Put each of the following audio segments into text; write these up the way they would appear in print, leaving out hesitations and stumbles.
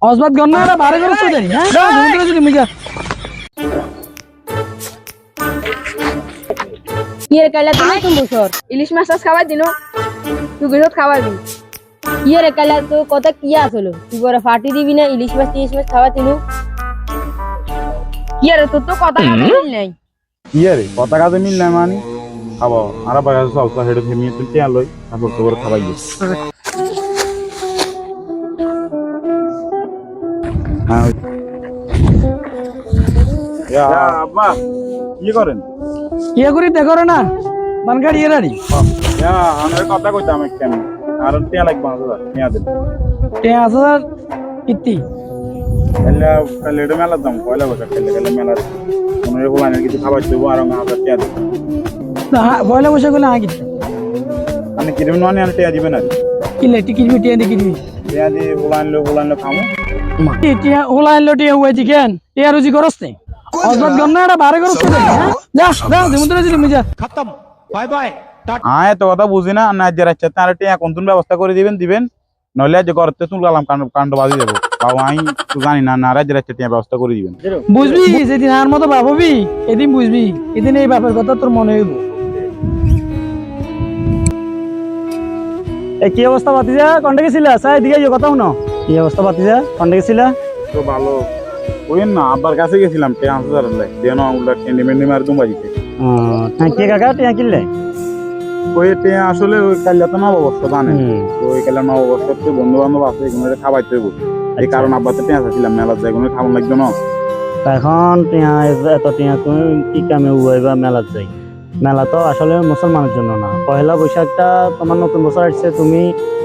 অজবাত গন্না বারে করে চলে হ্যাঁ সমুদ্রে যদি মিগা ইয়ে কাইলা তো নতুন বছর ইলিশ মাছ টাছ খাবার দিন তুই গেছত খাবার দিন ইয়ে রে কাইলা তো কথা কি আসলো তুই করে ফাটি দিবি না ইলিশ মাছ খাবার দিন ইয়ে রে তোর তো কথা মিল নাই ইয়ে রে কথা কাজে মিল নাই মানে খাবো আর বাগা সব হেডে থেমে তুই টিয়া লই তারপর তো করে খাবাই হ্যাঁ আব্বা কি করেন ইয়ে করি দেখো রে না বানগাড়ি ইয়ে রাড়ি আমার কথা কইতাম কেন আর টিয়া লাগবে আমার টিয়া দেন 5000 কিত্তি কালে মেলা দাম পয়লা বছর খেলে মেলা মনে হয় কিছু খাবার দেবো আর আমার টিয়া দেবো পয়লা বৈশাখ হলে আগে মানে কিরম নয় আর টিয়া দিবেন আর কিলে টিকিট টিয়া দিয়ে কিনবি টিয়া দিয়ে হোলানলো খামো টিয়া হোলা আনলো টিয়া হুয়াই চিকেন টিয়া রুজি করস নে অজবাত গন্না এটা বারে করস চলে যা যা সমুদ্রে যদি মিজা खत्म बाय बाय হ্যাঁ এত কথা বুঝি না না যে রাখছে তার টিয়া কোন ব্যবস্থা করে দিবেন নইলে আজ করতে তুললাম কাণ্ড বাজি দেবো বাবু আমি তো জানি না না রাজ্যের রাখছে টিয়া ব্যবস্থা করে দিবেন বুঝবি যেদিন আর মতো ভাববি এদিন বুঝবি এদিন এই বাপের কথা তোর মনে হইব এই কি অবস্থা বাতিজা কন্টে গেছিলা সাই দিকে কথা শুনো কি অবস্থা বাতিজা কন্টে গেছিলা তো ভালো ওই না আব্বার কাছে গেছিলাম টিয়া 5000 লাই দেন ওগুলা কেন্ডি মেন্ডি মার দুম বাজিতে কে কাকা টিয়া কিনলে ওই টিয়া আসলে ওই কাল্লা তো নববর্ষ জানেন তো ওই কাল্লা নববর্ষ তো বন্ধু বান্ধব আছে এগুলো খাবাইতে হইব এই কারণ আব্বাতে টিয়া চাইছিলাম মেলা যায় কোনো খাবার লাগবে না এখন টিয়া এত টিয়া তুমি কি কামে উড়াইবা মেলাত যাই মেলা তো আসলে মুসলমানের জন্য না পয়লা বৈশাখটা তোমার নতুন বছর আসছে তুমি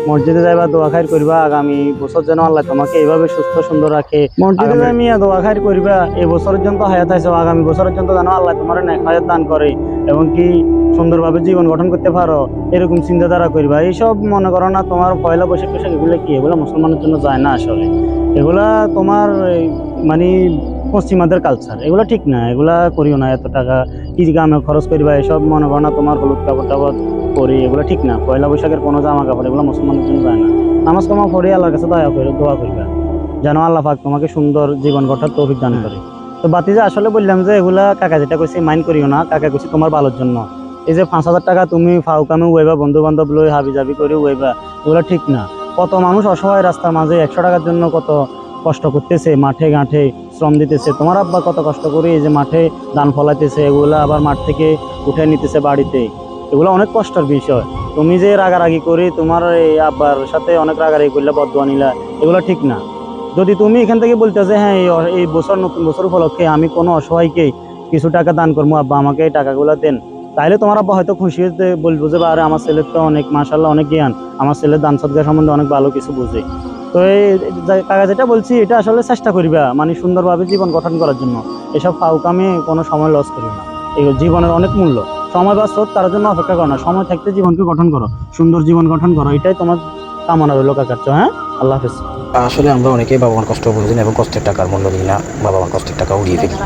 মসজিদে যাইবা দোয়া খাইর করবা আগামী বছর যেন আল্লাহ তোমাকে এইভাবে সুস্থ সুন্দর রাখে মসজিদে যাই মিয়া দোয়া খাইর করবা এই বছরের জন্য হায়াত আছে আগামী বছরের জন্য যেন আল্লাহ তোমার নেক হায়াত দান করে এবং কি সুন্দরভাবে জীবন গঠন করতে পারো এরকম চিন্তাধারা করবা এইসব মনে করো না তোমার পয়লা বৈশাখ এগুলো কি এগুলো মুসলমানের জন্য যায় না আসলে এগুলা তোমার মানে পশ্চিমাদের কালচার এগুলো ঠিক না এগুলা করিও না এত টাকা কি গামে খরচ করিবা এসব মনে করো না তোমার হলুদ কাপড় টাপড় পরি এগুলো ঠিক না পয়লা বৈশাখের কোনো জামা কাপড় এগুলো মুসলমানের জন্য যায় না নামাজ কামা পড়ে আল্লাহর কাছে দোয়া করিবা যেন আল্লাহ পাক তোমাকে সুন্দর জীবন গঠার তৌফিক দান করে তো বাতিজা আসলে বললাম যে এগুলা কাকা যেটা কইছে মাইন্ড করিও না কাকা কইছে তোমার ভালোর জন্য এই যে 5000 টাকা তুমি ফাউ কামে উইবা বন্ধু বান্ধব লই হাবি জাবি করে উইবা এগুলো ঠিক না কত মানুষ অসহায় রাস্তার মাঝে 100 টাকার জন্য কত কষ্ট করতেছে মাঠে ঘাটে শ্রম দিতেছে তোমার আব্বা কত কষ্ট করে এই যে মাঠে ধান ফলাইতেছে এগুলো আবার মাঠ থেকে উঠে নিতেছে বাড়িতে এগুলো অনেক কষ্টের বিষয় তুমি যে রাগারাগি করে তোমার এই আব্বার সাথে অনেক রাগারাগি করলে বদুয়া নিলা এগুলো ঠিক না যদি তুমি এখান থেকে বলতে যে হ্যাঁ এই বছর নতুন বছর উপলক্ষে আমি কোনো অসহায়কে কিছু টাকা দান করবো আব্বা আমাকে এই টাকাগুলো দেন তাহলে তোমার আব্বা হয়তো খুশি হতে বলবো যে আরে আমার ছেলের তো অনেক মাশাআল্লাহ অনেক জ্ঞান আমার ছেলের দান সদকা সম্বন্ধে অনেক ভালো কিছু বুঝে তো এই কাকা যেটা বলছি এটা আসলে চেষ্টা করিবা মানে সুন্দরভাবে জীবন গঠন করার জন্য এসব ফাউকামে কোনো সময় লস করি না এই জীবনের অনেক মূল্য সময় বা স্রোত তার জন্য অপেক্ষা করো না সময় থাকতে জীবনকে গঠন করো সুন্দর জীবন গঠন করো এটাই তোমার কামনা রইল কাকার হ্যাঁ আল্লাহ হাফেজ আসলে আমরা অনেকেই বাবা মার কষ্ট বুঝি না এবং কষ্টের টাকার মূল্য দিই না বাবা মার কষ্টের টাকা উড়িয়ে ফেলি